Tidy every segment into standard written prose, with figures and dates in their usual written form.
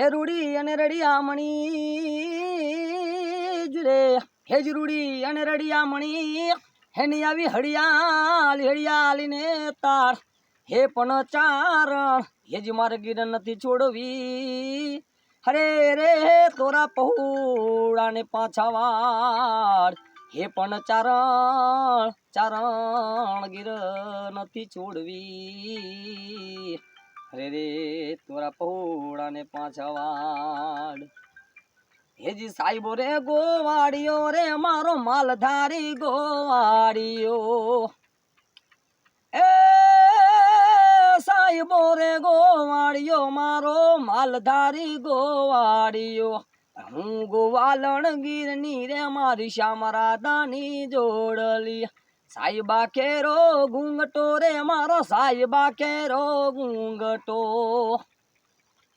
હે રૂડી અને રડિયામણી રે હે જ રૂડી અને રડિયામણી હેની આવી હળિયાળી ને તાર હે પણ ચારણ હેજ મારે ગીર નથી છોડવી હરે રે તોરા પહોળા ને પાછા વાળ હે પણ ચારણ ગીર નથી છોડવી હરે રે તોરા પહોળા ને પાછા વાળ હેજી સાહેબો રે ગોવાડિયો રે મારો માલધારી ગોવાડિયો એ સાહેબો રે ગોવાડિયો મારો માલધારી ગોવાડિયો હું ગોવાલણ ગીરની રે મારી શ્યામ રાધાની જોડલી સાહેબા કેરો ગુંગટો રે મારો સાહેબા કેરો ગુંગટો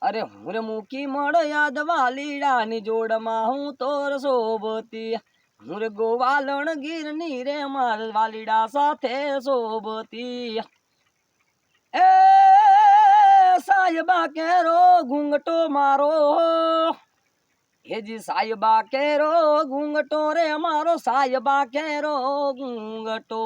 અરે હું રે મૂકી મળ યાદ વાલીડાની જોડમાં હું તોર શોભતી હું રે ગોવાલણ ગીરની રે માર વાલીડા સાથે શોભતી એ સાહેબા કેરો ગુંગટો મારો હેજી સાહેબા કેરો ગુંગટો રે મારો સાહેબા કેરો ગુંગટો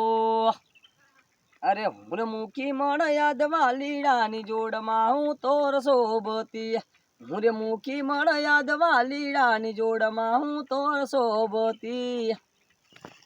અરે હું મૂકી મળ યાદ વાલીડાની જોડમાં હું તોર શોભતી હું રે મૂકી મળ યાદ વાલીડાની જોડમાં હું તોર શોભતી